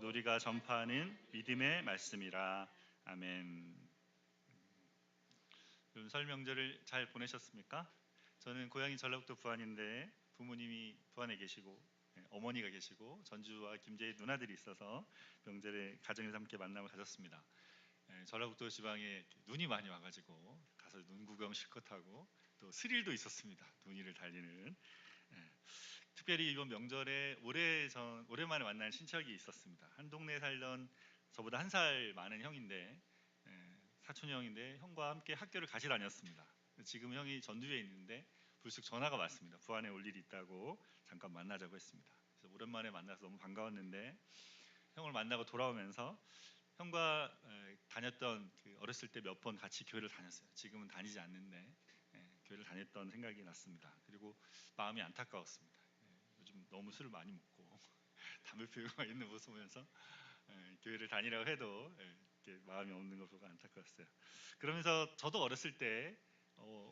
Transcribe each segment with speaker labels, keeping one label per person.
Speaker 1: 곧 우리가 전파하는 믿음의 말씀이라. 아멘. 여러분 설 명절을 잘 보내셨습니까? 저는 고향이 전라북도 부안인데 부모님이 부안에 계시고 어머니가 계시고 전주와 김제에 누나들이 있어서 명절에 가정에서 함께 만남을 가졌습니다. 전라북도 지방에 눈이 많이 와가지고 가서 눈 구경 실컷 하고 또 스릴도 있었습니다. 눈이를 달리는. 특별히 이번 명절에 오랜만에 만난 친척이 있었습니다. 한 동네에 살던 저보다 한 살 많은 형인데, 사촌 형인데 형과 함께 학교를 같이 다녔습니다. 지금 형이 전주에 있는데 불쑥 전화가 왔습니다. 부안에 올 일이 있다고 잠깐 만나자고 했습니다. 그래서 오랜만에 만나서 너무 반가웠는데 형을 만나고 돌아오면서 형과 다녔던 어렸을 때 몇 번 같이 교회를 다녔어요. 지금은 다니지 않는데 교회를 다녔던 생각이 났습니다. 그리고 마음이 안타까웠습니다. 요즘 너무 술을 많이 먹고 담배 피우고 있는 모습 보면서 교회를 다니라고 해도 마음이 없는 걸 보고 안타까웠어요. 그러면서 저도 어렸을 때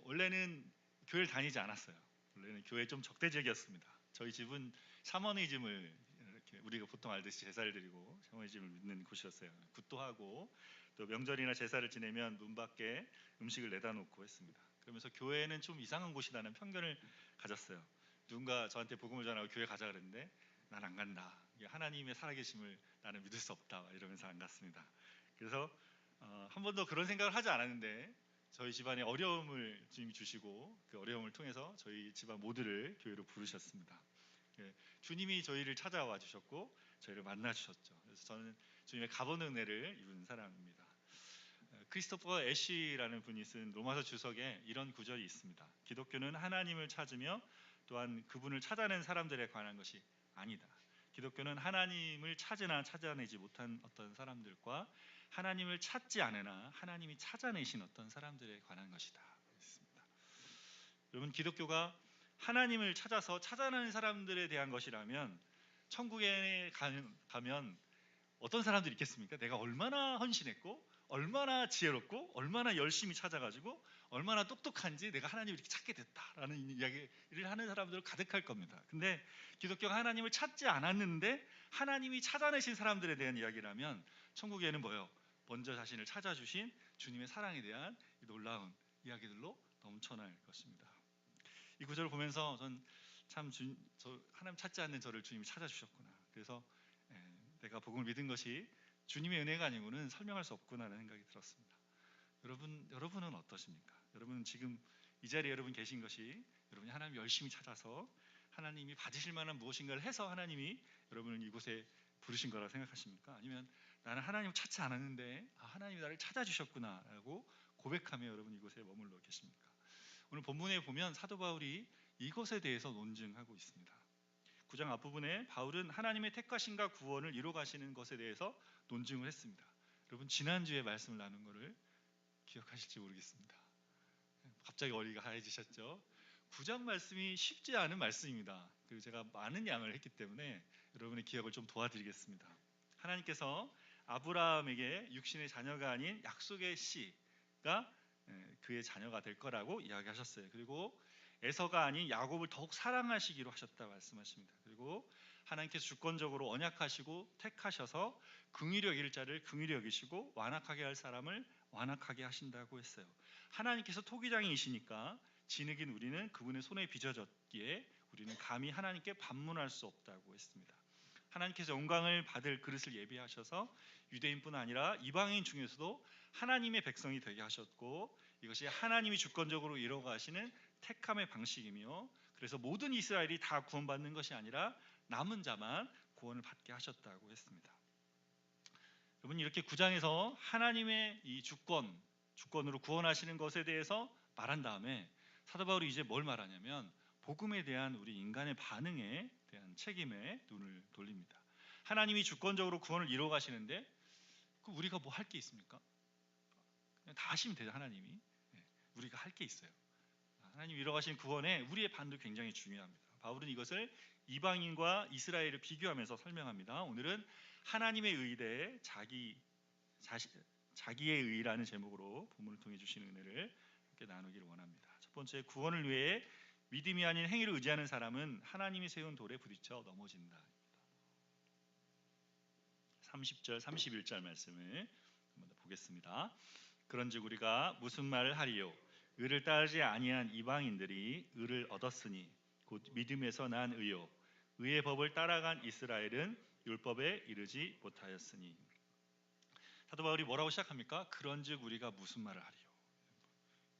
Speaker 1: 원래는 교회를 다니지 않았어요. 원래는 교회 좀 적대적이었습니다. 저희 집은 샤머니즘을 이렇게 우리가 보통 알듯이 제사를 드리고 샤머니즘을 믿는 곳이었어요. 굿도 하고 또 명절이나 제사를 지내면 문 밖에 음식을 내다 놓고 했습니다. 그러면서 교회는 좀 이상한 곳이라는 편견을 가졌어요. 누군가 저한테 복음을 전하고 교회 가자 그랬는데 난 안 간다. 하나님의 살아계심을 나는 믿을 수 없다. 이러면서 안 갔습니다. 그래서 한 번도 그런 생각을 하지 않았는데 저희 집안에 어려움을 주님이 주시고 그 어려움을 통해서 저희 집안 모두를 교회로 부르셨습니다. 주님이 저희를 찾아와 주셨고 저희를 만나 주셨죠. 그래서 저는 주님의 가본 은혜를 입은 사람입니다. 크리스토퍼 애쉬라는 분이 쓴 로마서 주석에 이런 구절이 있습니다. 기독교는 하나님을 찾으며 또한 그분을 찾아낸 사람들에 관한 것이 아니다. 기독교는 하나님을 찾으나 찾아내지 못한 어떤 사람들과 하나님을 찾지 않으나 하나님이 찾아내신 어떤 사람들에 관한 것이다. 했습니다. 여러분, 기독교가 하나님을 찾아서 찾아내는 사람들에 대한 것이라면 천국에 가면 어떤 사람들이 있겠습니까? 내가 얼마나 헌신했고 얼마나 지혜롭고 얼마나 열심히 찾아가지고 얼마나 똑똑한지 내가 하나님을 이렇게 찾게 됐다라는 이야기를 하는 사람들은 가득할 겁니다. 근데 기독교가 하나님을 찾지 않았는데 하나님이 찾아내신 사람들에 대한 이야기라면 천국에는 뭐예요? 먼저 자신을 찾아주신 주님의 사랑에 대한 놀라운 이야기들로 넘쳐날 것입니다. 이 구절을 보면서 전 참 하나님 찾지 않는 저를 주님이 찾아주셨구나. 그래서 내가 복음을 믿은 것이 주님의 은혜가 아니고는 설명할 수 없구나라는 생각이 들었습니다. 여러분은 어떠십니까? 여러분은 지금 이 자리에 여러분 계신 것이 여러분이 하나님 열심히 찾아서 하나님이 받으실 만한 무엇인가를 해서 하나님이 여러분을 이곳에 부르신 거라고 생각하십니까? 아니면 나는 하나님을 찾지 않았는데 하나님이 나를 찾아주셨구나 라고 고백하며 여러분 이곳에 머물러 계십니까? 오늘 본문에 보면 사도 바울이 이것에 대해서 논증하고 있습니다. 9장 앞부분에 바울은 하나님의 택하심과 구원을 이뤄 가시는 것에 대해서 논증을 했습니다. 여러분 지난주에 말씀을 나눈 것을 기억하실지 모르겠습니다. 갑자기 머리가 하얘지셨죠? 9장 말씀이 쉽지 않은 말씀입니다. 그리고 제가 많은 양을 했기 때문에 여러분의 기억을 좀 도와드리겠습니다. 하나님께서 아브라함에게 육신의 자녀가 아닌 약속의 씨가 그의 자녀가 될 거라고 이야기하셨어요. 그리고 에서가 아닌 야곱을 더욱 사랑하시기로 하셨다고 말씀하십니다. 그리고 하나님께서 주권적으로 언약하시고 택하셔서 긍휼히 여길 자를 긍휼히 여기시고 완악하게 할 사람을 완악하게 하신다고 했어요. 하나님께서 토기장이시니까 진흙인 우리는 그분의 손에 빚어졌기에 우리는 감히 하나님께 반문할 수 없다고 했습니다. 하나님께서 영광을 받을 그릇을 예비하셔서 유대인뿐 아니라 이방인 중에서도 하나님의 백성이 되게 하셨고 이것이 하나님이 주권적으로 이뤄가시는 택함의 방식이며 그래서 모든 이스라엘이 다 구원받는 것이 아니라 남은 자만 구원을 받게 하셨다고 했습니다. 여러분 이렇게 9장에서 하나님의 이 주권으로 구원하시는 것에 대해서 말한 다음에 사도 바울이 이제 뭘 말하냐면 복음에 대한 우리 인간의 반응에 대한 책임에 눈을 돌립니다. 하나님이 주권적으로 구원을 이루어 가시는데 우리가 뭐 할 게 있습니까? 그냥 다 하시면 되죠. 하나님이. 우리가 할 게 있어요. 하나님이 이루어 가신 구원에 우리의 반도 굉장히 중요합니다. 바울은 이것을 이방인과 이스라엘을 비교하면서 설명합니다. 오늘은 하나님의 의 대 자기의 의라는 제목으로 본문을 통해 주신 은혜를 함께 나누기를 원합니다. 첫 번째, 구원을 위해 믿음이 아닌 행위를 의지하는 사람은 하나님이 세운 돌에 부딪혀 넘어진다. 30절 31절 말씀을 한번 보겠습니다. 그런즉 우리가 무슨 말을 하리요? 의를 따르지 아니한 이방인들이 의를 얻었으니 곧 믿음에서 난 의요. 의의 법을 따라간 이스라엘은 율법에 이르지 못하였으니. 사도 바울이 뭐라고 시작합니까? 그런즉 우리가 무슨 말을 하리요?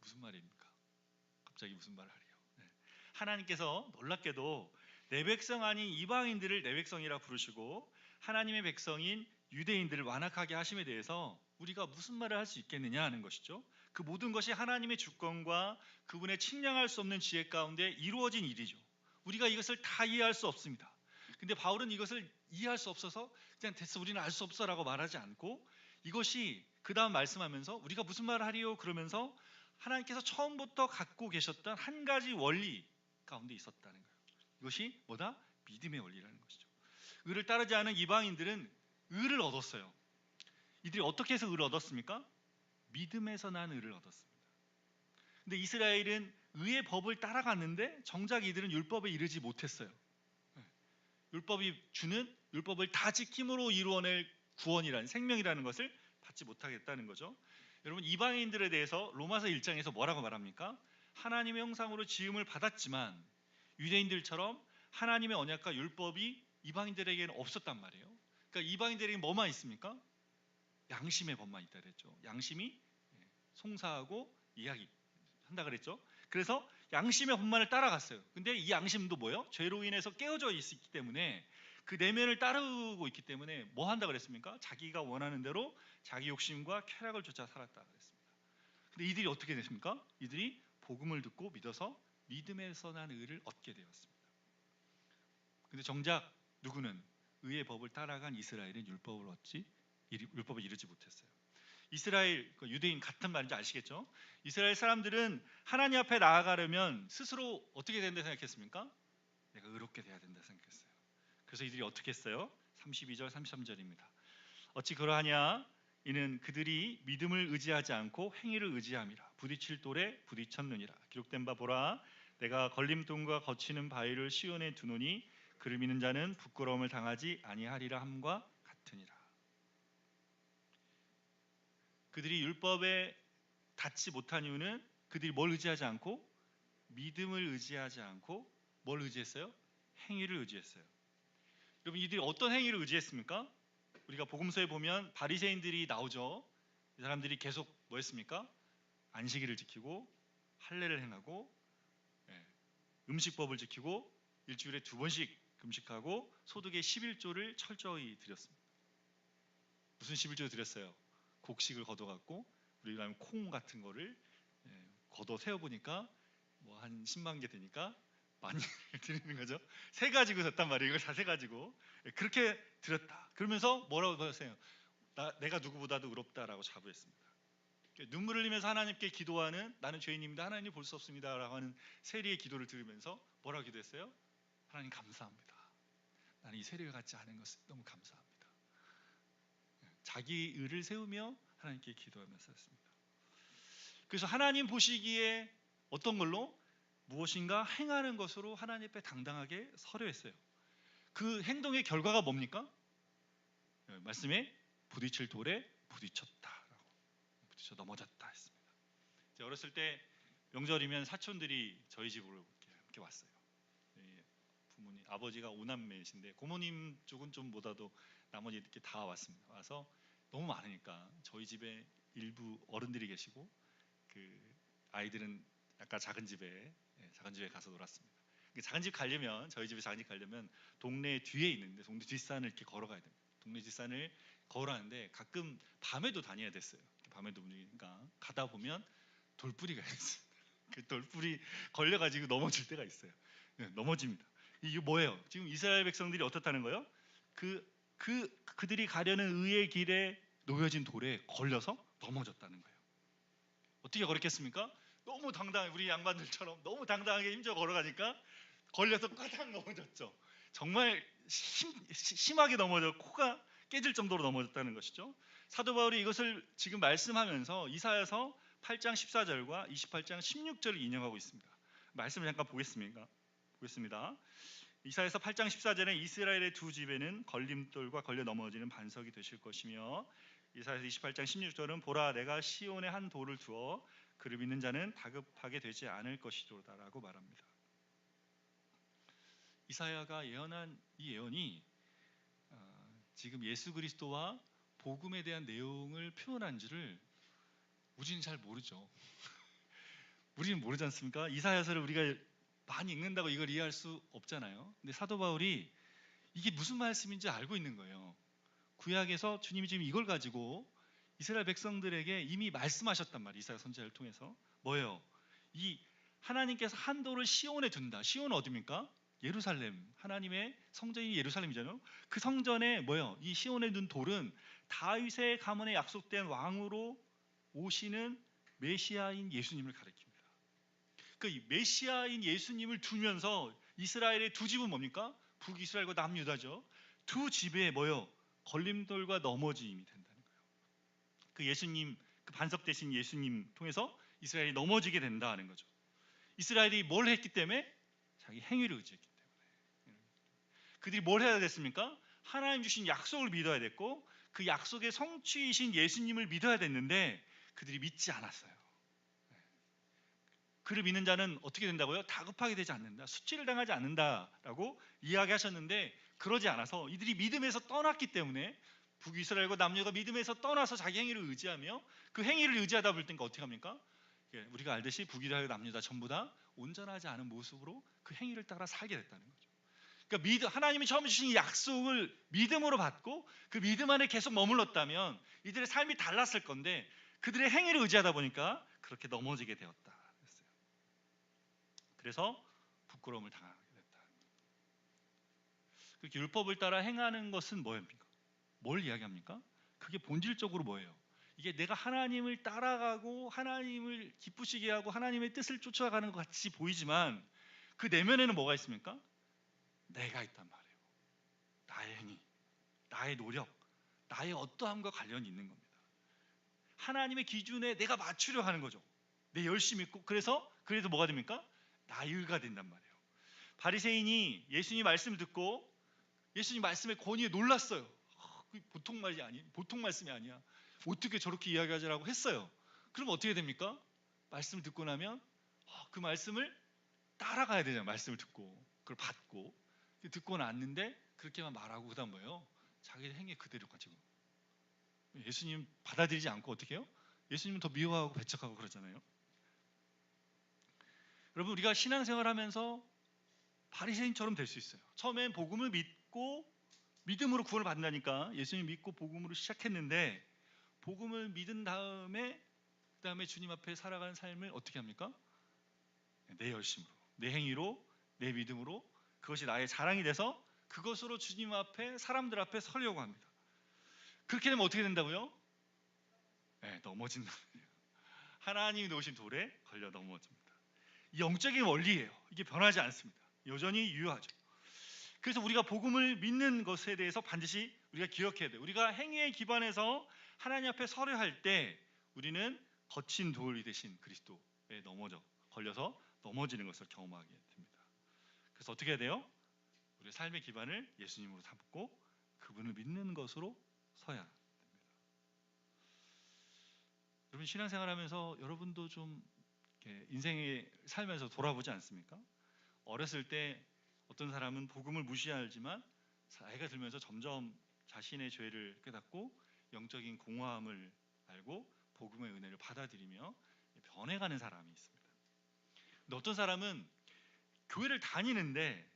Speaker 1: 무슨 말입니까? 갑자기 무슨 말을 하리요? 하나님께서 놀랍게도 내 백성 아닌 이방인들을 내 백성이라 부르시고 하나님의 백성인 유대인들을 완악하게 하심에 대해서 우리가 무슨 말을 할 수 있겠느냐 하는 것이죠. 그 모든 것이 하나님의 주권과 그분의 측량할 수 없는 지혜 가운데 이루어진 일이죠. 우리가 이것을 다 이해할 수 없습니다. 근데 바울은 이것을 이해할 수 없어서 그냥 됐어 우리는 알 수 없어 라고 말하지 않고 이것이 그 다음 말씀하면서 우리가 무슨 말을 하리요 그러면서 하나님께서 처음부터 갖고 계셨던 한 가지 원리 가운데 있었다는 거예요. 이것이 뭐다? 믿음의 원리라는 것이죠. 의를 따르지 않은 이방인들은 의를 얻었어요. 이들이 어떻게 해서 의를 얻었습니까? 믿음에서 난 의를 얻었습니다. 근데 이스라엘은 의의 법을 따라갔는데 정작 이들은 율법에 이르지 못했어요. 율법이 주는 율법을 다 지킴으로 이루어낼 구원이라는 생명이라는 것을 받지 못하겠다는 거죠. 여러분 이방인들에 대해서 로마서 1장에서 뭐라고 말합니까? 하나님의 형상으로 지음을 받았지만 유대인들처럼 하나님의 언약과 율법이 이방인들에게는 없었단 말이에요. 그러니까 이방인들에게는 뭐만 있습니까? 양심의 법만 있다 그랬죠. 양심이 송사하고 이야기한다 그랬죠. 그래서 양심의 법만을 따라갔어요. 근데 이 양심도 뭐예요? 죄로 인해서 깨어져 있기 때문에 그 내면을 따르고 있기 때문에 뭐 한다 그랬습니까? 자기가 원하는 대로 자기 욕심과 쾌락을 쫓아 살았다 그랬습니다. 근데 이들이 어떻게 됐습니까? 이들이 복음을 듣고 믿어서 믿음에서 난 의를 얻게 되었습니다. 근데 정작 누구는 의의 법을 따라간 이스라엘은 율법을 이루지 못했어요. 이스라엘 유대인 같은 말인지 아시겠죠? 이스라엘 사람들은 하나님 앞에 나아가려면 스스로 어떻게 된다 생각했습니까? 내가 의롭게 돼야 된다 생각했어요. 그래서 이들이 어떻게 했어요? 32절 33절입니다. 어찌 그러하냐? 이는 그들이 믿음을 의지하지 않고 행위를 의지함이라. 부딪힐 돌에 부딪혔느니라. 기록된 바 보라, 내가 걸림돌과 거치는 바위를 시온에 두노니 그를 믿는 자는 부끄러움을 당하지 아니하리라 함과 같으니라. 그들이 율법에 닿지 못한 이유는 그들이 뭘 의지하지 않고 믿음을 의지하지 않고 뭘 의지했어요? 행위를 의지했어요. 여러분 이들이 어떤 행위를 의지했습니까? 우리가 복음서에 보면 바리새인들이 나오죠. 이 사람들이 계속 뭐 했습니까? 안식일을 지키고 할례를 행하고 음식법을 지키고 일주일에 2번씩 금식하고 소득의 11조를 철저히 드렸습니다. 무슨 11조 드렸어요? 곡식을 걷어갖고 우리가 하면 콩 같은 거를 걷어 세어보니까 뭐 한 10만 개 되니까 많이 드리는 거죠. 세 가지고 졌단 말이에요. 이걸 다 세 가지고 그렇게 드렸다. 그러면서 뭐라고 하세요? 내가 누구보다도 의롭다라고 자부했습니다. 눈물 흘리면서 하나님께 기도하는 나는 죄인입니다. 하나님 볼 수 없습니다라고 하는 세리의 기도를 들으면서 뭐라고 기도했어요? 하나님 감사합니다. 나는 이 세리가 같지 않은 것을 너무 감사합니다. 자기 의를 세우며 하나님께 기도하면서 했습니다. 그래서 하나님 보시기에 어떤 걸로? 무엇인가 행하는 것으로 하나님 앞에 당당하게 서려 했어요. 그 행동의 결과가 뭡니까? 말씀에 부딪힐 돌에 부딪혔다라고 부딪혀 넘어졌다 했습니다. 제가 어렸을 때 명절이면 사촌들이 저희 집으로 이렇게 왔어요. 부모님 아버지가 5남매이신데 고모님 쪽은 좀 보다도 나머지 이렇게 다 왔습니다. 와서 너무 많으니까 저희 집에 일부 어른들이 계시고 그 아이들은 아까 작은 집에 가서 놀았습니다. 작은 집 가려면 저희 집에 작은 집 가려면 동네 뒤에 있는데 동네 뒷산을 이렇게 걸어가야 됩니다. 동네 뒷산을 걸어가는데 가끔 밤에도 다녀야 됐어요. 밤에도 움직이니까 가다 보면 돌뿌리가 있어요. 그 돌뿌리 걸려가지고 넘어질 때가 있어요. 넘어집니다. 이게 뭐예요? 지금 이스라엘 백성들이 어떻다는 거예요? 그들이 가려는 의의 길에 놓여진 돌에 걸려서 넘어졌다는 거예요. 어떻게 걸었겠습니까? 너무 당당해 우리 양반들처럼 너무 당당하게 힘줘 걸어가니까 걸려서 까닥 넘어졌죠. 정말 심하게 넘어져 코가 깨질 정도로 넘어졌다는 것이죠. 사도 바울이 이것을 지금 말씀하면서 이사야서 8장 14절과 28장 16절을 인용하고 있습니다. 말씀을 잠깐 보겠습니다. 이사야서 8장 14절에 이스라엘의 두 집에는 걸림돌과 걸려 넘어지는 반석이 되실 것이며, 이사야서 28장 16절은 보라 내가 시온에 한 돌을 두어 그를 믿는 자는 다급하게 되지 않을 것이로다라고 말합니다. 이사야가 예언한 이 예언이 지금 예수 그리스도와 복음에 대한 내용을 표현한 줄을 우리는 잘 모르죠. 우리는 모르지 않습니까? 이사야서를 우리가 많이 읽는다고 이걸 이해할 수 없잖아요. 근데 사도 바울이 이게 무슨 말씀인지 알고 있는 거예요. 구약에서 주님이 지금 이걸 가지고 이스라엘 백성들에게 이미 말씀하셨단 말이에요. 이사야 선지자를 통해서. 뭐예요? 이 하나님께서 한 돌을 시온에 둔다. 시온은 어디입니까? 예루살렘. 하나님의 성전이 예루살렘이잖아요. 그 성전에 뭐예요? 이 시온에 둔 돌은 다윗의 가문에 약속된 왕으로 오시는 메시아인 예수님을 가리킵니다. 그 메시아인 예수님을 두면서 이스라엘의 두 집은 뭡니까? 북이스라엘과 남유다죠. 두 집에 뭐예요? 걸림돌과 넘어짐이 된다는 거예요. 그 예수님, 그 반석 대신 예수님 통해서 이스라엘이 넘어지게 된다는 거죠. 이스라엘이 뭘 했기 때문에? 자기 행위를 의지했기 때문에. 그들이 뭘 해야 됐습니까? 하나님 주신 약속을 믿어야 됐고, 그 약속의 성취이신 예수님을 믿어야 됐는데 그들이 믿지 않았어요. 그를 믿는 자는 어떻게 된다고요? 다급하게 되지 않는다, 수치를 당하지 않는다라고 이야기하셨는데, 그러지 않아서 이들이 믿음에서 떠났기 때문에, 북이스라엘과 남유다가 믿음에서 떠나서 자기 행위를 의지하며 그 행위를 의지하다 보니까 어떻게 합니까? 우리가 알듯이 북이스라엘과 남유다 전부 다 온전하지 않은 모습으로 그 행위를 따라 살게 됐다는 거죠. 그러니까 하나님이 처음 주신 약속을 믿음으로 받고 그 믿음 안에 계속 머물렀다면 이들의 삶이 달랐을 건데, 그들의 행위를 의지하다 보니까 그렇게 넘어지게 되었다. 그래서 부끄러움을 당하게 됐다. 그렇게 율법을 따라 행하는 것은 뭐입니까? 뭘 이야기합니까? 그게 본질적으로 뭐예요? 이게 내가 하나님을 따라가고 하나님을 기쁘시게 하고 하나님의 뜻을 쫓아가는 것 같이 보이지만, 그 내면에는 뭐가 있습니까? 내가 있단 말이에요. 나의 행위, 나의 노력, 나의 어떠함과 관련이 있는 겁니다. 하나님의 기준에 내가 맞추려 하는 거죠. 내 열심히 있고, 그래서 뭐가 됩니까? 나의가 된단 말이에요. 바리새인이 예수님 말씀을 듣고 예수님 말씀의 권위에 놀랐어요. 보통 말이 아니, 보통 말씀이 아니야. 어떻게 저렇게 이야기하자라고 했어요. 그럼 어떻게 됩니까? 말씀을 듣고 나면 그 말씀을 따라가야 되잖아요. 말씀을 듣고 그걸 받고 듣고 났는데 그렇게만 말하고 그다음 뭐예요? 자기 행위 그대로 가지고 예수님 받아들이지 않고 어떻게 해요? 예수님은 더 미워하고 배척하고 그러잖아요. 여러분, 우리가 신앙생활하면서 바리새인처럼 될 수 있어요. 처음엔 복음을 믿고 믿음으로 구원을 받는다니까 예수님 믿고 복음으로 시작했는데, 복음을 믿은 다음에 그다음에 주님 앞에 살아가는 삶을 어떻게 합니까? 내 열심으로, 내 행위로, 내 믿음으로, 그것이 나의 자랑이 돼서 그것으로 주님 앞에, 사람들 앞에 서려고 합니다. 그렇게 되면 어떻게 된다고요? 네, 넘어진다. 하나님이 놓으신 돌에 걸려 넘어집니다. 이 영적인 원리예요. 이게 변하지 않습니다. 여전히 유효하죠. 그래서 우리가 복음을 믿는 것에 대해서 반드시 우리가 기억해야 돼요. 우리가 행위에 기반해서 하나님 앞에 서려 할 때 우리는 거친 돌이 되신 그리스도에 걸려서 넘어지는 것을 경험하게 됩니다. 그래서 어떻게 해야 돼요? 우리의 삶의 기반을 예수님으로 삼고 그분을 믿는 것으로 서야 됩니다. 여러분, 신앙생활하면서 여러분도 좀 인생에 살면서 돌아보지 않습니까? 어렸을 때 어떤 사람은 복음을 무시하지만 나이가 들면서 점점 자신의 죄를 깨닫고 영적인 공허함을 알고 복음의 은혜를 받아들이며 변해가는 사람이 있습니다. 근데 어떤 사람은 교회를 다니는데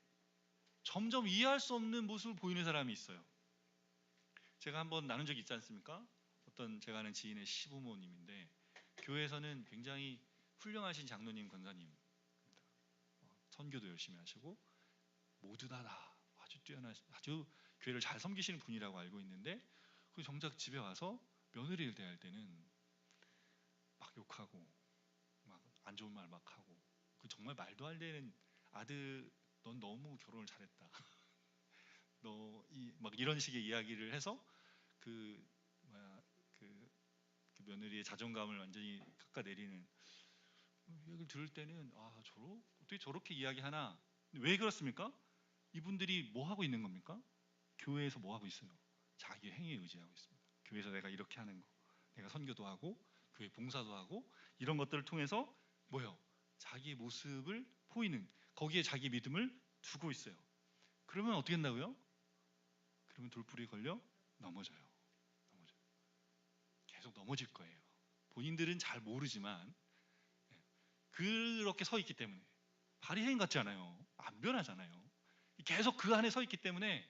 Speaker 1: 점점 이해할 수 없는 모습을 보이는 사람이 있어요. 제가 한번 나눈 적이 있지 않습니까? 어떤 제가 아는 지인의 시부모님인데, 교회에서는 굉장히 훌륭하신 장로님, 권사님, 선교도 열심히 하시고 모두 다 아주 아주 교회를 잘 섬기시는 분이라고 알고 있는데, 그 정작 집에 와서 며느리를 대할 때는 막 욕하고 막 안 좋은 말 막 하고, 그 정말 말도 안 되는 아들, 넌 너무 결혼을 잘했다. 너 막 이런 식의 이야기를 해서 그 며느리의 자존감을 완전히 깎아내리는 이야기를 들을 때는 어떻게 저렇게 이야기하나? 왜 그렇습니까?
Speaker 2: 이분들이 뭐 하고 있는 겁니까? 교회에서 뭐 하고 있어요? 자기 행위에 의지하고 있습니다. 교회에서 내가 이렇게 하는 거, 내가 선교도 하고 교회 봉사도 하고 이런 것들을 통해서 뭐요? 자기의 모습을 보이는, 거기에 자기 믿음을 두고 있어요. 그러면 어떻게 된다고요? 그러면 돌부리에 걸려 넘어져요. 계속 넘어질 거예요. 본인들은 잘 모르지만 그렇게 서 있기 때문에. 바리새인 같지 않아요. 안 변하잖아요. 계속 그 안에 서 있기 때문에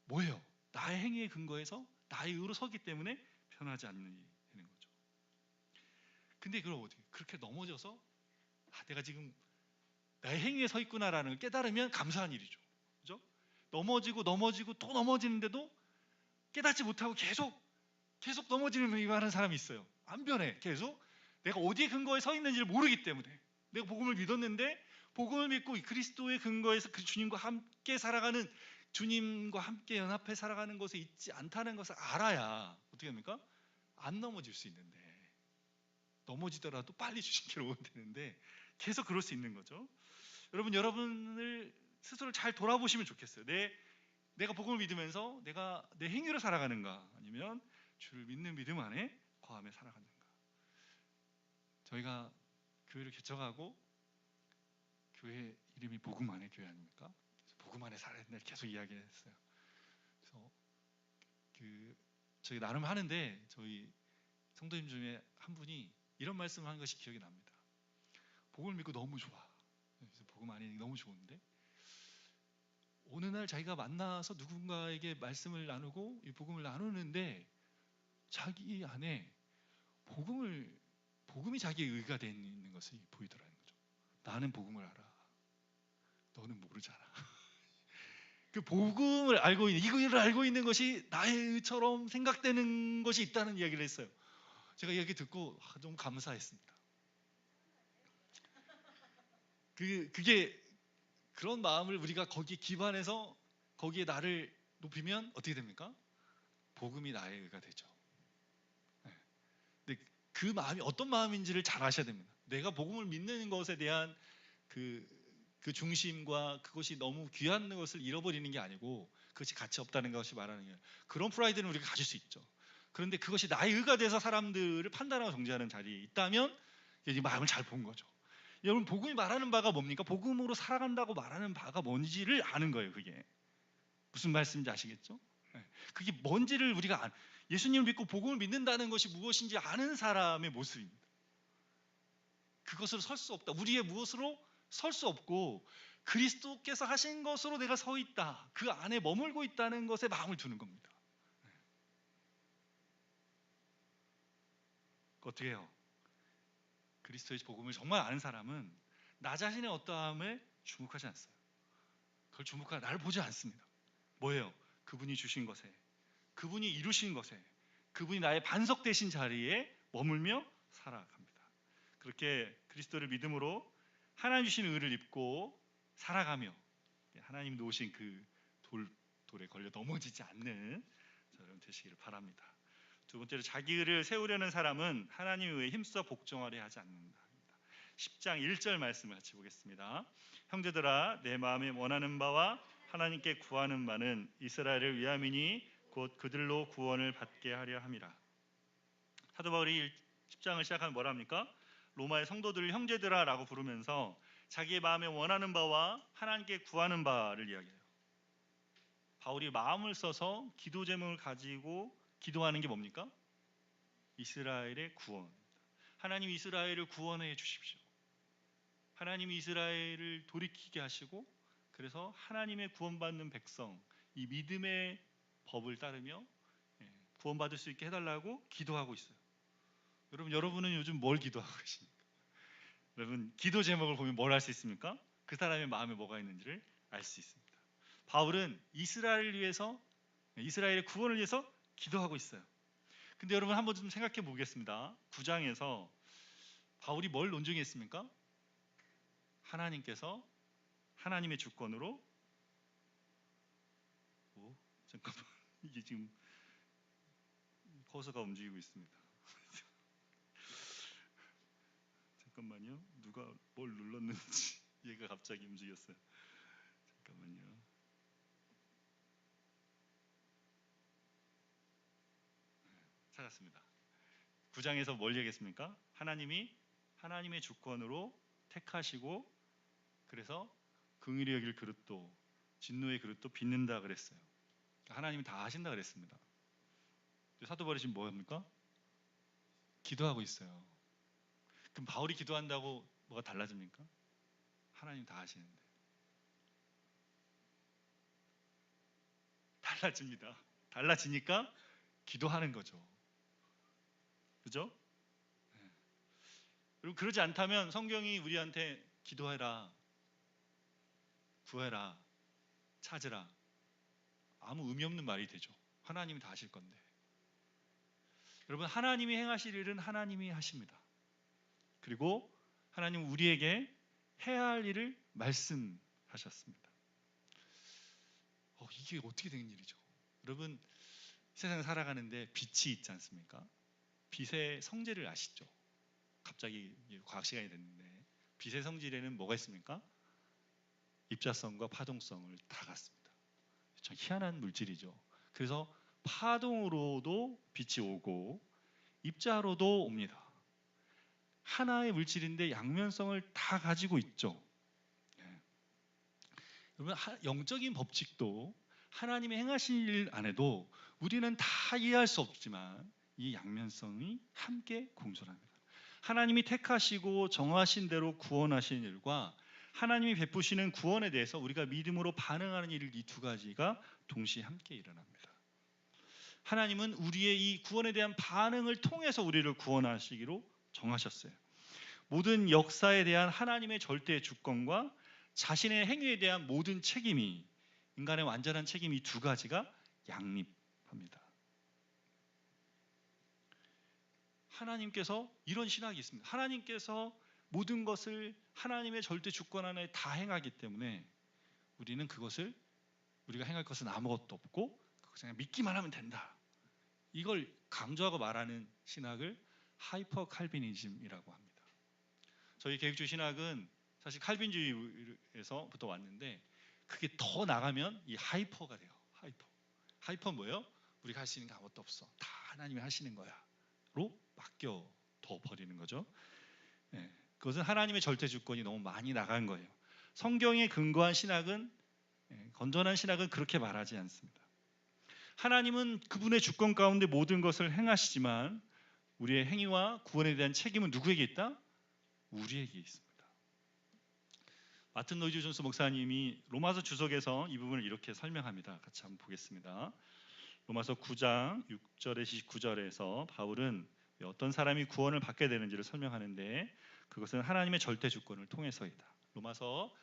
Speaker 2: 뭐예요? 나의 행위에 근거해서 나의 의로 서기 때문에 변하지 않는 일이 되는 거죠. 근데 그걸 어떻게 그렇게 넘어져서 내가 지금 나의 행위에 서 있구나라는 걸 깨달으면 감사한 일이죠. 그죠? 넘어지고 또 넘어지는데도 깨닫지 못하고 계속 넘어지는 하는 사람이 있어요. 안 변해. 계속 내가 어디에 근거에 서 있는지를 모르기 때문에. 내가 복음을 믿었는데 복음을 믿고 그리스도의 근거에서 그 주님과 함께 살아가는, 주님과 함께 연합해 살아가는 것에 있지 않다는 것을 알아야 어떻게 합니까? 안 넘어질 수 있는데, 넘어지더라도 빨리 주님께로 오면 되는데 계속 그럴 수 있는 거죠. 여러분을 스스로 잘 돌아보시면 좋겠어요. 내가 복음을 믿으면서 내가 내 행위로 살아가는가, 아니면 주를 믿는 믿음 안에 거함에 살아가는가. 저희가 교회를 개척하고 교회 이름이 복음 안의 교회 아닙니까? 복음 안에 살아야 된다 계속 이야기를 했어요. 그래서 저희 나름 하는데 저희 성도님 중에 한 분이 이런 말씀을 한 것이 기억이 납니다. 복음을 믿고 너무 좋아. 그래서 복음 안에 너무 좋은데 어느 날 자기가 만나서 누군가에게 말씀을 나누고 이 복음을 나누는데 자기 안에 복음이 자기의 의가 되어 있는 것이 보이더라는 거죠. 나는 복음을 알아. 너는 모르잖아. 그 복음을 알고 있는, 이거를 알고 있는 것이 나의 의처럼 생각되는 것이 있다는 이야기를 했어요. 제가 이야기 듣고 너무 감사했습니다. 그게 그런 마음을 우리가 거기에 기반해서 거기에 나를 높이면 어떻게 됩니까? 복음이 나의 의가 되죠. 근데 그 마음이 어떤 마음인지를 잘 아셔야 됩니다. 내가 복음을 믿는 것에 대한 그 중심과 그것이 너무 귀한 것을 잃어버리는 게 아니고 그것이 가치 없다는 것이 말하는 게, 그런 프라이드는 우리가 가질 수 있죠. 그런데 그것이 나의 의가 돼서 사람들을 판단하고 정죄하는 자리에 있다면 이 마음을 잘 본 거죠. 여러분, 복음이 말하는 바가 뭡니까? 복음으로 살아간다고 말하는 바가 뭔지를 아는 거예요. 그게 무슨 말씀인지 아시겠죠? 그게 뭔지를 우리가 예수님을 믿고 복음을 믿는다는 것이 무엇인지 아는 사람의 모습입니다. 그것으로 설 수 없다. 우리의 무엇으로 설 수 없고 그리스도께서 하신 것으로 내가 서 있다. 그 안에 머물고 있다는 것에 마음을 두는 겁니다. 어떻게 해요? 그리스도의 복음을 정말 아는 사람은 나 자신의 어떠함에 주목하지 않습니다. 그걸 주목하고 나를 보지 않습니다. 뭐예요? 그분이 주신 것에, 그분이 이루신 것에, 그분이 나의 반석 되신 자리에 머물며 살아갑니다. 그렇게 그리스도를 믿음으로 하나님 주신 의를 입고 살아가며 하나님 놓으신 그 돌에 걸려 넘어지지 않는 여러분 되시기를 바랍니다. 두 번째로, 자기 의를 세우려는 사람은 하나님의 의에 힘써 복종하려 하지 않는다. 10장 1절 말씀을 같이 보겠습니다. 형제들아, 내 마음에 원하는 바와 하나님께 구하는 바는 이스라엘을 위함이니 곧 그들로 구원을 받게 하려 함이라. 사도 바울이 10장을 시작하면 뭐라 합니까? 로마의 성도들을 형제들아 라고 부르면서 자기의 마음에 원하는 바와 하나님께 구하는 바를 이야기해요. 바울이 마음을 써서 기도 제목을 가지고 기도하는 게 뭡니까? 이스라엘의 구원. 하나님 이스라엘을 구원해 주십시오. 하나님이 이스라엘을 돌이키게 하시고 그래서 하나님의 구원받는 백성, 이 믿음의 법을 따르며 구원받을 수 있게 해달라고 기도하고 있어요. 여러분은 요즘 뭘 기도하고 계십니까? 여러분, 기도 제목을 보면 뭘 알 수 있습니까? 그 사람의 마음에 뭐가 있는지를 알 수 있습니다. 바울은 이스라엘을 위해서, 이스라엘의 구원을 위해서 기도하고 있어요. 근데 여러분 한번 좀 생각해 보겠습니다. 9장에서 바울이 뭘 논증했습니까? 하나님께서 하나님의 주권으로 잠깐만, 이게 지금 커서가 움직이고 있습니다. 잠깐만요. 누가 뭘 눌렀는지 얘가 갑자기 움직였어요. 잠깐만요. 찾았습니다. 9장에서 뭘 얘기했습니까? 하나님이 하나님의 주권으로 택하시고 그래서 긍휼히 여길 그릇도 진노의 그릇도 빚는다 그랬어요. 하나님이 다 하신다 그랬습니다. 사도 바울이 지금 뭐합니까? 기도하고 있어요. 그럼 바울이 기도한다고 뭐가 달라집니까? 하나님 다 하시는데 달라집니다. 달라지니까 기도하는 거죠. 그죠? 그리고 그러지 않다면 성경이 우리한테 기도해라, 구해라, 찾으라 아무 의미 없는 말이 되죠. 하나님이 다 하실 건데. 여러분, 하나님이 행하실 일은 하나님이 하십니다. 그리고 하나님은 우리에게 해야 할 일을 말씀하셨습니다. 이게 어떻게 된 일이죠? 여러분, 세상 살아가는데 빛이 있지 않습니까? 빛의 성질을 아시죠? 갑자기 과학 시간이 됐는데 빛의 성질에는 뭐가 있습니까? 입자성과 파동성을 다 갖습니다. 참 희한한 물질이죠. 그래서 파동으로도 빛이 오고 입자로도 옵니다. 하나의 물질인데 양면성을 다 가지고 있죠. 여러분, 영적인 법칙도 하나님의 행하실 일 안에도 우리는 다 이해할 수 없지만 이 양면성이 함께 공존합니다. 하나님이 택하시고 정하신 대로 구원하신 일과 하나님이 베푸시는 구원에 대해서 우리가 믿음으로 반응하는 일, 이 두 가지가 동시에 함께 일어납니다. 하나님은 우리의 이 구원에 대한 반응을 통해서 우리를 구원하시기로 정하셨어요. 모든 역사에 대한 하나님의 절대 주권과 자신의 행위에 대한 모든 책임이, 인간의 완전한 책임, 이 두 가지가 양립합니다. 하나님께서 이런 신학이 있습니다. 하나님께서 모든 것을 하나님의 절대 주권 안에 다 행하기 때문에 우리는 그것을, 우리가 행할 것은 아무것도 없고 그냥 믿기만 하면 된다. 이걸 강조하고 말하는 신학을 하이퍼 칼비니즘이라고 합니다. 저희 개혁주의 신학은 사실 칼빈주의에서부터 왔는데 그게 더 나가면 이 하이퍼가 돼요. 하이퍼 뭐예요? 우리가 할 수 있는 게 아무것도 없어. 다 하나님이 하시는 거야로 맡겨 둬 버리는 거죠. 그것은 하나님의 절대 주권이 너무 많이 나간 거예요. 성경에 근거한 신학은, 건전한 신학은 그렇게 말하지 않습니다. 하나님은 그분의 주권 가운데 모든 것을 행하시지만 우리의 행위와 구원에 대한 책임은 누구에게 있다? 우리에게 있습니다. 마틴 로이드 존스 목사님이 로마서 주석에서 이 부분을 이렇게 설명합니다. 같이 한번 보겠습니다. 로마서 9장 6절에서 19절에서 바울은 어떤 사람이 구원을 받게 되는지를 설명하는데 그것은 하나님의 절대 주권을 통해서이다. 로마서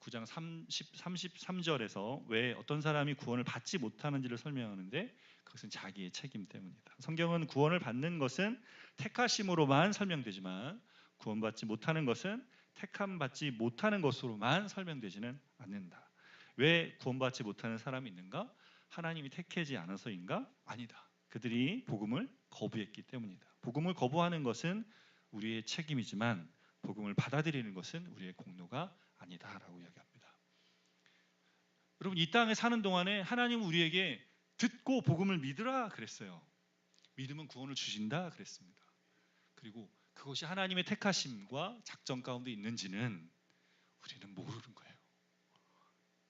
Speaker 2: 9장 33절에서 왜 어떤 사람이 구원을 받지 못하는지를 설명하는데 그것은 자기의 책임 때문이다. 성경은 구원을 받는 것은 택하심으로만 설명되지만 구원받지 못하는 것은 택함받지 못하는 것으로만 설명되지는 않는다. 왜 구원받지 못하는 사람이 있는가? 하나님이 택하지 않아서인가? 아니다. 그들이 복음을 거부했기 때문이다. 복음을 거부하는 것은 우리의 책임이지만 복음을 받아들이는 것은 우리의 공로가 아니다라고 이야기합니다. 여러분, 이 땅에 사는 동안에 하나님은 우리에게 듣고 복음을 믿으라 그랬어요. 믿으면 구원을 주신다 그랬습니다. 그리고 그것이 하나님의 택하심과 작전 가운데 있는지는 우리는 모르는 거예요.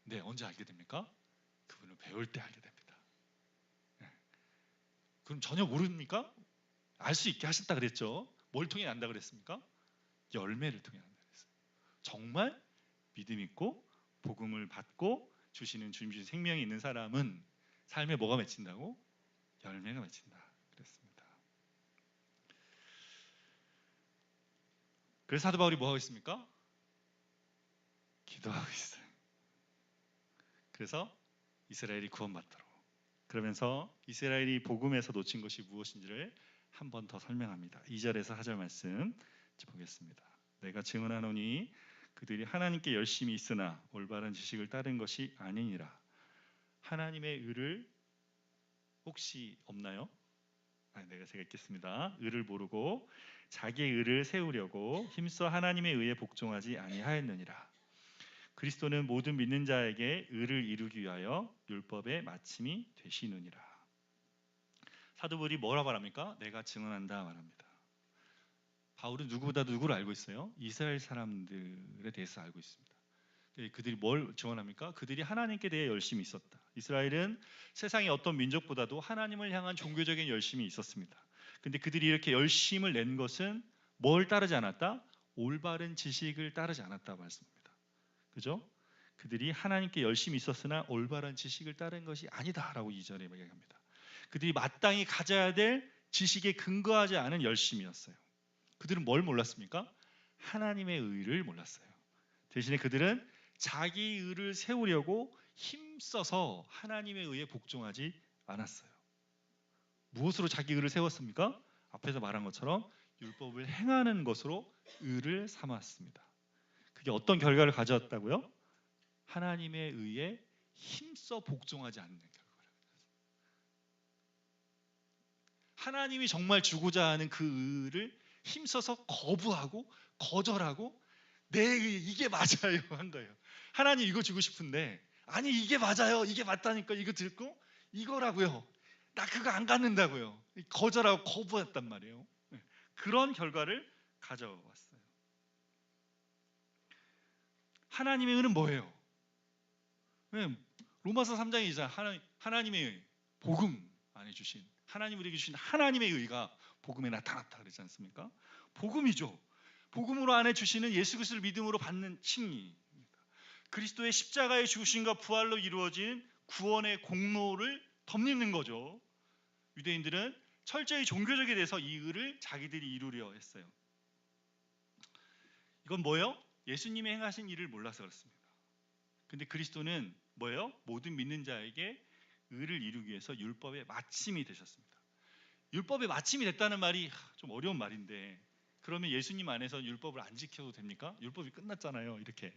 Speaker 2: 네, 언제 알게 됩니까? 그분을 배울 때 알게 됩니다. 그럼 전혀 모릅니까? 알 수 있게 하셨다 그랬죠. 뭘 통해 안다 그랬습니까? 열매를 통해 안다 그랬어요. 정말 믿음 있고 복음을 받고 주시는 주님 주신 생명이 있는 사람은 삶에 뭐가 맺힌다고? 열매가 맺힌다 그랬습니다. 그래서 사도 바울이 뭐 하고 있습니까? 기도하고 있어요. 그래서 이스라엘이 구원받도록. 그러면서 이스라엘이 복음에서 놓친 것이 무엇인지를 한 번 더 설명합니다. 2절에서 4절 말씀 보겠습니다. 내가 증언하노니 그들이 하나님께 열심히 있으나 올바른 지식을 따른 것이 아니니라. 하나님의 의를 혹시 없나요? 제가 읽겠습니다. 의를 모르고 자기의 의를 세우려고 힘써 하나님의 의에 복종하지 아니하였느니라. 그리스도는 모든 믿는 자에게 의를 이루기 위하여 율법의 마침이 되시느니라. 사도 바울이 뭐라 말합니까? 내가 증언한다 말합니다. 바울은 누구보다도 누구를 알고 있어요? 이스라엘 사람들에 대해서 알고 있습니다. 그들이 뭘 증언합니까? 그들이 하나님께 대해 열심히 있었다. 이스라엘은 세상의 어떤 민족보다도 하나님을 향한 종교적인 열심이 있었습니다. 근데 그들이 이렇게 열심을 낸 것은 뭘 따르지 않았다? 올바른 지식을 따르지 않았다 말씀입니다. 그죠? 그들이 하나님께 열심히 있었으나 올바른 지식을 따른 것이 아니다라고 2절에 이야기합니다. 그들이 마땅히 가져야 될 지식에 근거하지 않은 열심이었어요. 그들은 뭘 몰랐습니까? 하나님의 의를 몰랐어요. 대신에 그들은 자기 의를 세우려고 힘써서 하나님의 의에 복종하지 않았어요. 무엇으로 자기 의를 세웠습니까? 앞에서 말한 것처럼 율법을 행하는 것으로 의를 삼았습니다. 그게 어떤 결과를 가져왔다고요? 하나님의 의에 힘써 복종하지 않는 결과를. 하나님이 정말 주고자 하는 그 의를 힘써서 거부하고 거절하고 내 의, 이게 맞아요 한 거예요. 하나님 이거 주고 싶은데 아니 이게 맞아요. 이게 맞다니까 이거 듣고 이거라고요. 나 그거 안 갖는다고요. 거절하고 거부했단 말이에요. 그런 결과를 가져왔어요. 하나님의 의는 뭐예요? 로마서 3장이자 하나님의 복음 안에 주신 하나님 우리에게 주신 하나님의 의가 복음에 나타났다 그러지 않습니까? 복음이죠. 복음으로 안에 주시는 예수 그리스도를 믿음으로 받는 칭의입니다. 그리스도의 십자가의 죽으심과 부활로 이루어진 구원의 공로를 덧입는 거죠. 유대인들은 철저히 종교적에 대해서 이 의를 자기들이 이루려 했어요. 이건 뭐예요? 예수님이 행하신 일을 몰라서 그렇습니다. 근데 그리스도는 뭐예요? 모든 믿는 자에게 의를 이루기 위해서 율법의 마침이 되셨습니다. 율법의 마침이 됐다는 말이 좀 어려운 말인데 그러면 예수님 안에서 율법을 안 지켜도 됩니까? 율법이 끝났잖아요. 이렇게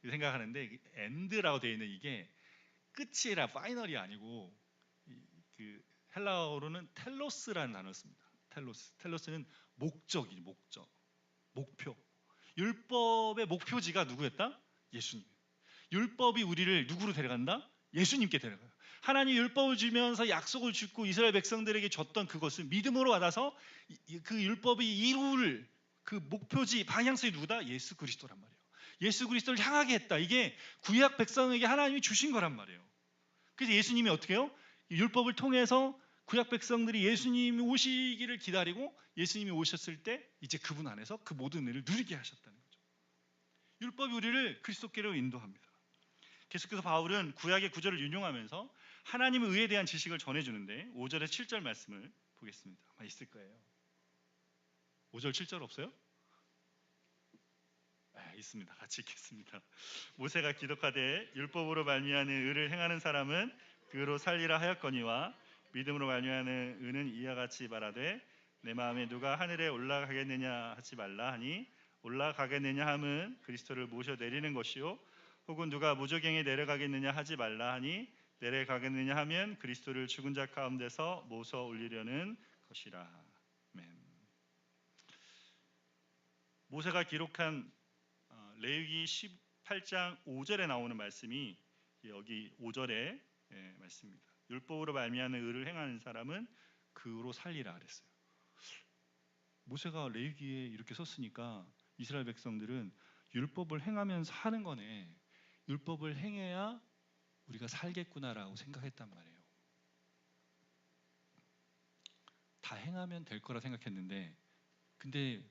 Speaker 2: 생각하는데 엔드라고 되어 있는 이게 끝이라 파이널이 아니고 그 헬라어로는 텔로스라는 단어를 씁니다. 텔로스는 목적이죠. 목표. 율법의 목표지가 누구였다? 예수님. 율법이 우리를 누구로 데려간다? 예수님께 데려가요. 하나님 율법을 주면서 약속을 주고 이스라엘 백성들에게 줬던 그것을 믿음으로 받아서 그 율법이 이룰 그 목표지 방향성이 누구다? 예수 그리스도란 말이에요. 예수 그리스도를 향하게 했다. 이게 구약 백성에게 하나님이 주신 거란 말이에요. 그래서 예수님이 어떻게 해요? 율법을 통해서 구약 백성들이 예수님이 오시기를 기다리고 예수님이 오셨을 때 이제 그분 안에서 그 모든 일을 누리게 하셨다는 거죠. 율법이 우리를 그리스도께로 인도합니다. 계속해서 바울은 구약의 구절을 인용하면서 하나님의 의에 대한 지식을 전해주는데 5절에 7절 말씀을 보겠습니다. 아마 있을 거예요. 5절 7절 없어요? 있습니다. 같이 읽겠습니다. 모세가 기록하되 율법으로 말미암는 의를 행하는 사람은 그로 살리라 하였거니와 믿음으로 말미암는 의는 이와 같이 말하되 내 마음에 누가 하늘에 올라가겠느냐 하지 말라 하니 올라가겠느냐 함은 그리스도를 모셔 내리는 것이요 혹은 누가 무저갱에 내려가겠느냐 하지 말라 하니 내려가겠느냐 하면 그리스도를 죽은 자 가운데서 모셔 올리려는 것이라. 아멘. 모세가 기록한 레위기 18장 5절에 나오는 말씀이 여기 5절의 말씀입니다. 율법으로 말미암는 의를 행하는 사람은 그로 살리라 그랬어요. 모세가 레위기에 이렇게 썼으니까 이스라엘 백성들은 율법을 행하면서 하는 거네. 율법을 행해야 우리가 살겠구나라고 생각했단 말이에요. 다 행하면 될 거라 생각했는데 근데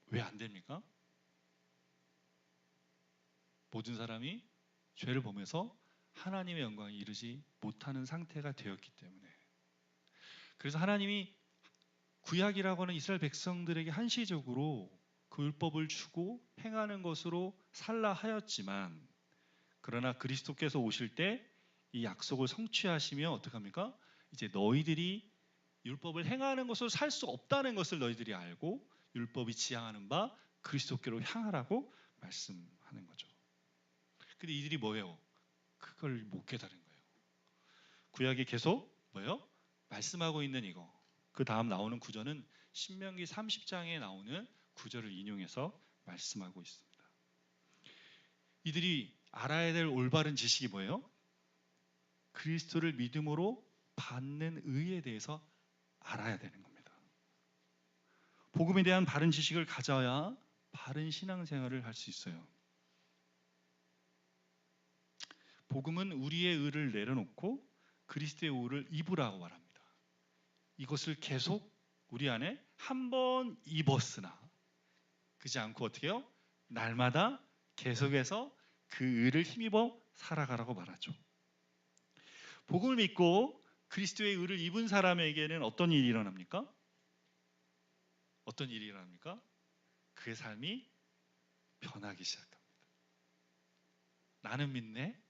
Speaker 2: 왜 안 됩니까? 모든 사람이 죄를 범해서 하나님의 영광에 이르지 못하는 상태가 되었기 때문에 그래서 하나님이 구약이라고 하는 이스라엘 백성들에게 한시적으로 그 율법을 주고 행하는 것으로 살라 하였지만 그러나 그리스도께서 오실 때 이 약속을 성취하시며 어떻게 합니까? 이제 너희들이 율법을 행하는 것으로 살 수 없다는 것을 너희들이 알고 율법이 지향하는 바 그리스도께로 향하라고 말씀하는 거죠. 근데 이들이 뭐예요? 그걸 못 깨달은 거예요. 구약이 계속 뭐예요? 말씀하고 있는 이거. 그 다음 나오는 구절은 신명기 30장에 나오는 구절을 인용해서 말씀하고 있습니다. 이들이 알아야 될 올바른 지식이 뭐예요? 그리스도를 믿음으로 받는 의에 대해서 알아야 되는 겁니다. 복음에 대한 바른 지식을 가져야 바른 신앙생활을 할 수 있어요. 복음은 우리의 의를 내려놓고 그리스도의 의를 입으라고 말합니다. 이것을 계속 우리 안에 한 번 입었으나 그지 않고 어떻게 해요? 날마다 계속해서 그 의를 힘입어 살아가라고 말하죠. 복음을 믿고 그리스도의 의를 입은 사람에게는 어떤 일이 일어납니까? 어떤 일이 일어납니까? 그의 삶이 변하기 시작합니다. 나는 믿네.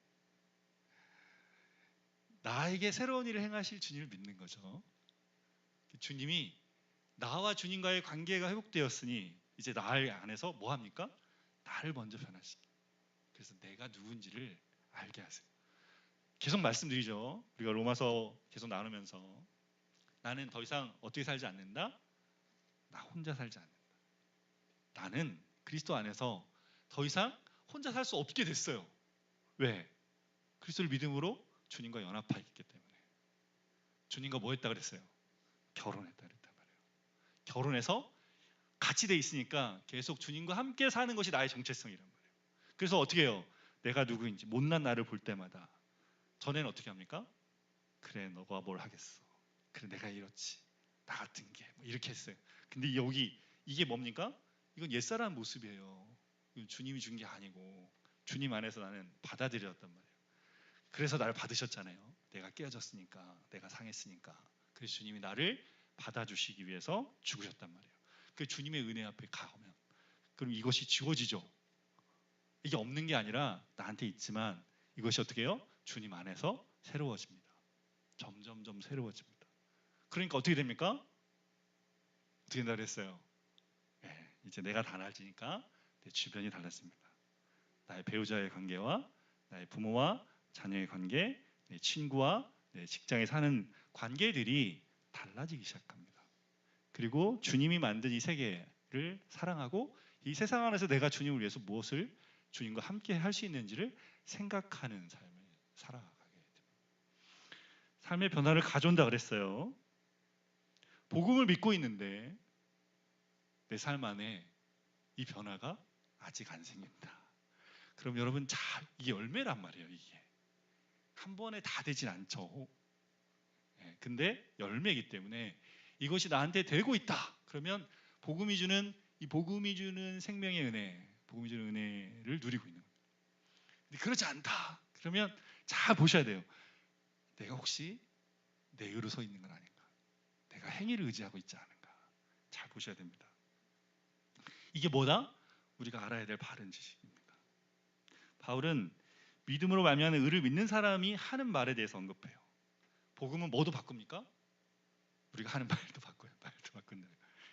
Speaker 2: 나에게 새로운 일을 행하실 주님을 믿는 거죠. 주님이 나와 주님과의 관계가 회복되었으니 이제 나 안에서 뭐 합니까? 나를 먼저 변화시키. 그래서 내가 누군지를 알게 하세요. 계속 말씀드리죠. 우리가 로마서 계속 나누면서 나는 더 이상 어떻게 살지 않는다? 나 혼자 살지 않는다. 나는 그리스도 안에서 더 이상 혼자 살 수 없게 됐어요. 왜? 그리스도를 믿음으로 주님과 연합하여 있기 때문에. 주님과 뭐 했다 그랬어요? 결혼했다 그랬단 말이에요. 결혼해서 같이 돼 있으니까 계속 주님과 함께 사는 것이 나의 정체성이란 말이에요. 그래서 어떻게 해요? 내가 누구인지 못난 나를 볼 때마다 전에는 어떻게 합니까? 그래 너가 뭘 하겠어. 그래 내가 이렇지. 나 같은 게 뭐 이렇게 했어요. 근데 여기 이게 뭡니까? 이건 옛사람 모습이에요. 이건 주님이 준 게 아니고 주님 안에서 나는 받아들였단 말이에요. 그래서 나를 받으셨잖아요. 내가 깨어졌으니까, 내가 상했으니까. 그래서 주님이 나를 받아주시기 위해서 죽으셨단 말이에요. 그 주님의 은혜 앞에 가면 그럼 이것이 지워지죠. 이게 없는 게 아니라 나한테 있지만 이것이 어떻게 해요? 주님 안에서 새로워집니다. 점점점 새로워집니다. 그러니까 어떻게 됩니까? 어떻게 된다 그랬어요? 네, 이제 내가 달라지니까 내 주변이 달라집니다. 나의 배우자의 관계와 나의 부모와 자녀의 관계, 내 친구와 내 직장에 사는 관계들이 달라지기 시작합니다. 그리고 주님이 만든 이 세계를 사랑하고 이 세상 안에서 내가 주님을 위해서 무엇을 주님과 함께 할 수 있는지를 생각하는 삶을 살아가게 됩니다. 삶의 변화를 가져온다 그랬어요. 복음을 믿고 있는데 내 삶 안에 이 변화가 아직 안 생긴다. 그럼 여러분 이게 열매란 말이에요. 이게 한 번에 다 되진 않죠. 근데 열매이기 때문에 이것이 나한테 되고 있다. 그러면 복음이 주는 생명의 은혜, 복음이 주는 은혜를 누리고 있는 거예요. 근데 그렇지 않다. 그러면 잘 보셔야 돼요. 내가 혹시 내 의로 서 있는 건 아닌가? 내가 행위를 의지하고 있지 않은가? 잘 보셔야 됩니다. 이게 뭐다? 우리가 알아야 될 바른 지식입니다. 바울은 믿음으로 말미암는 의를 믿는 사람이 하는 말에 대해서 언급해요. 복음은 뭐도 바꿉니까? 우리가 하는 말도 바꿔요. 말도 바꾼다.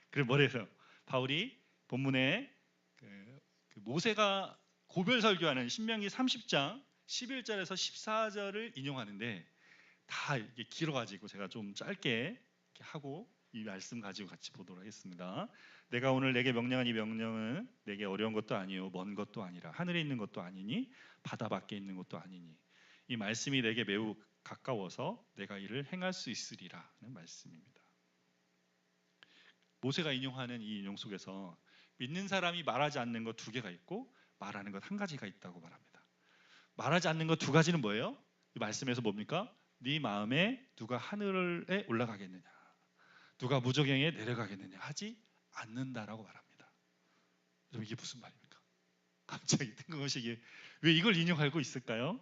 Speaker 2: 그래서 뭐래요? 바울이 본문에 그 모세가 고별 설교하는 신명기 30장 11절에서 14절을 인용하는데 다 이게 길어가지고 제가 좀 짧게 하고 이 말씀 가지고 같이 보도록 하겠습니다. 내가 오늘 내게 명령한 이 명령은 내게 어려운 것도 아니요 먼 것도 아니라 하늘에 있는 것도 아니니 바다 밖에 있는 것도 아니니 이 말씀이 내게 매우 가까워서 내가 이를 행할 수 있으리라는 말씀입니다. 모세가 인용하는 이 인용 속에서 믿는 사람이 말하지 않는 것 2개가 있고 말하는 것 1가지가 있다고 말합니다. 말하지 않는 것 2가지는 뭐예요? 이 말씀에서 뭡니까? 네 마음에 누가 하늘에 올라가겠느냐, 누가 무저갱에 내려가겠느냐 하지 않는다라고 말합니다. 그럼 이게 무슨 말입니까? 갑자기 뜬금없이 왜 이걸 인용하고 있을까요?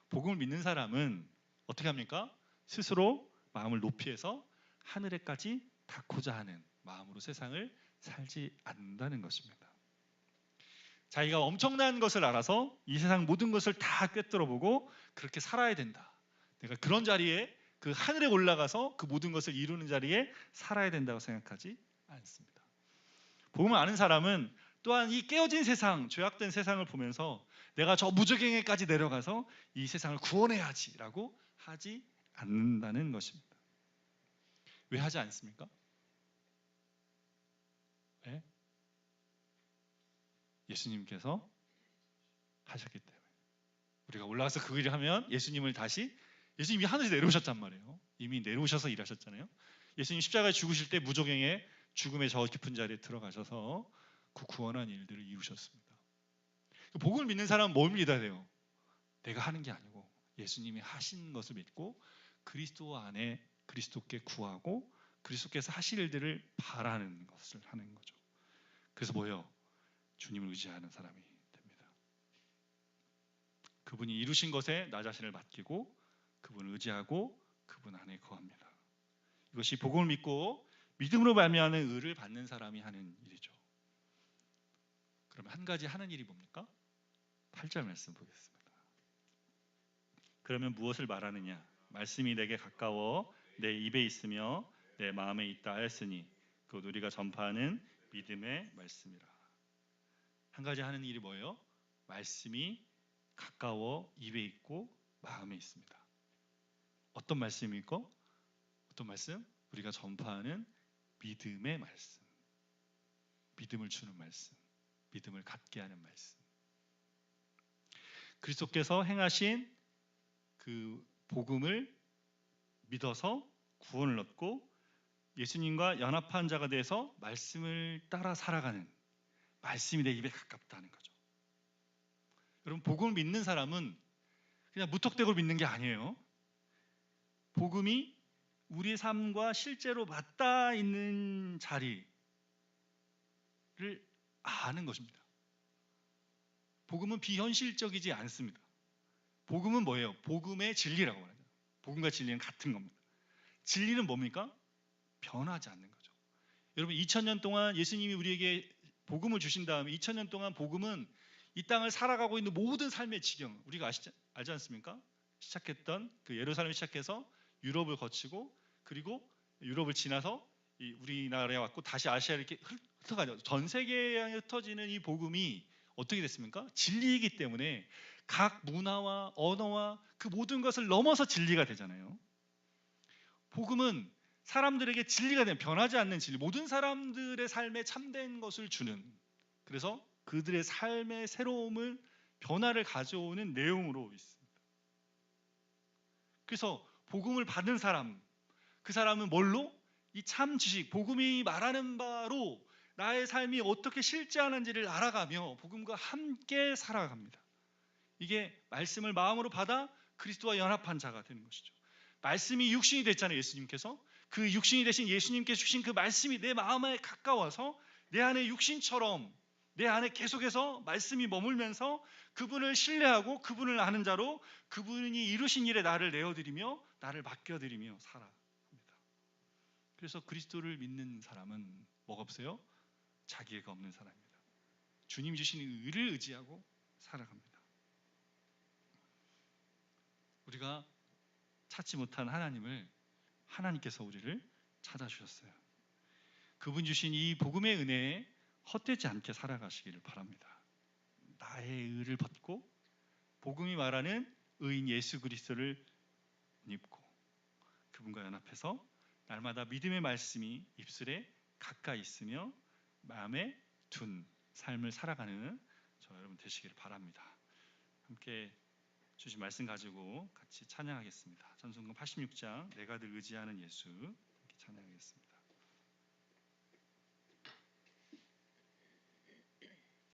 Speaker 2: 복음을 믿는 사람은 어떻게 합니까? 스스로 마음을 높이해서 하늘에까지 닿고자 하는 마음으로 세상을 살지 않는다는 것입니다. 자기가 엄청난 것을 알아서 이 세상 모든 것을 다 꿰뚫어보고 그렇게 살아야 된다. 내가 그런 자리에 그 하늘에 올라가서 그 모든 것을 이루는 자리에 살아야 된다고 생각하지 않습니다. 복음을 아는 사람은 또한 이 깨어진 세상, 죄악된 세상을 보면서 내가 저 무저갱에까지 내려가서 이 세상을 구원해야지라고 하지 않는다는 것입니다. 왜 하지 않습니까? 네? 예수님께서 하셨기 때문에. 우리가 올라가서 그 일을 하면 예수님이 하늘에서 내려오셨단 말이에요. 이미 내려오셔서 일하셨잖아요. 예수님 십자가에 죽으실 때 무저갱의 죽음의 저 깊은 자리에 들어가셔서 그 구원한 일들을 이루셨습니다. 복음을 믿는 사람은 뭘 믿어야 돼요? 내가 하는 게 아니고 예수님이 하신 것을 믿고 그리스도 안에 그리스도께 구하고 그리스도께서 하실 일들을 바라는 것을 하는 거죠. 그래서 뭐예요? 주님을 의지하는 사람이 됩니다. 그분이 이루신 것에 나 자신을 맡기고 그분을 의지하고 그분 안에 거합니다. 이것이 복음을 믿고 믿음으로 말미암는 의를 받는 사람이 하는 일이죠. 그러면 한 가지 하는 일이 뭡니까? 8절 말씀 보겠습니다. 그러면 무엇을 말하느냐? 말씀이 내게 가까워 내 입에 있으며 내 마음에 있다 하였으니 곧 우리가 전파하는 믿음의 말씀이라. 한 가지 하는 일이 뭐예요? 말씀이 가까워 입에 있고 마음에 있습니다. 어떤 말씀입니까? 어떤 말씀? 우리가 전파하는 믿음의 말씀. 믿음을 주는 말씀. 믿음을 갖게 하는 말씀. 그리스도께서 행하신 그 복음을 믿어서 구원을 얻고 예수님과 연합한 자가 돼서 말씀을 따라 살아가는, 말씀이 내 입에 가깝다는 거죠. 여러분, 복음을 믿는 사람은 그냥 무턱대고 믿는 게 아니에요. 복음이 우리의 삶과 실제로 맞닿아 있는 자리를 아는 것입니다. 복음은 비현실적이지 않습니다. 복음은 뭐예요? 복음의 진리라고 말하죠. 복음과 진리는 같은 겁니다. 진리는 뭡니까? 변하지 않는 거죠. 여러분, 2000년 동안 예수님이 우리에게 복음을 주신 다음에 2000년 동안 복음은 이 땅을 살아가고 있는 모든 삶의 지경, 우리가 알지 않습니까? 시작했던 그 예루살렘을 시작해서 유럽을 거치고 그리고 유럽을 지나서 우리나라에 왔고 다시 아시아에 이렇게 흩어가죠. 전 세계에 흩어지는 이 복음이 어떻게 됐습니까? 진리이기 때문에 각 문화와 언어와 그 모든 것을 넘어서 진리가 되잖아요. 복음은 사람들에게 진리가 되는, 변하지 않는 진리, 모든 사람들의 삶에 참된 것을 주는, 그래서 그들의 삶의 새로움을, 변화를 가져오는 내용으로 있습니다. 그래서 복음을 받은 사람, 그 사람은 뭘로? 이 참 지식, 복음이 말하는 바로 나의 삶이 어떻게 실제하는지를 알아가며 복음과 함께 살아갑니다. 이게 말씀을 마음으로 받아 그리스도와 연합한 자가 되는 것이죠. 말씀이 육신이 됐잖아요. 예수님께서. 그 육신이 되신 예수님께서 주신 그 말씀이 내 마음에 가까워서 내 안에 육신처럼 내 안에 계속해서 말씀이 머물면서 그분을 신뢰하고 그분을 아는 자로 그분이 이루신 일에 나를 내어드리며 나를 맡겨드리며 살아갑니다. 그래서 그리스도를 믿는 사람은 뭐가 없어요? 자기애가 없는 사람입니다. 주님이 주신 의를 의지하고 살아갑니다. 우리가 찾지 못한 하나님을 하나님께서 우리를 찾아주셨어요. 그분 주신 이 복음의 은혜에 헛되지 않게 살아가시기를 바랍니다. 나의 의를 벗고 복음이 말하는 의인 예수 그리스도를 입고 그분과 연합해서 날마다 믿음의 말씀이 입술에 가까이 있으며 마음에 둔 삶을 살아가는 저 여러분 되시기를 바랍니다. 함께 주신 말씀 가지고 같이 찬양하겠습니다. 찬송가 86장 내가 늘 의지하는 예수, 함께 찬양하겠습니다.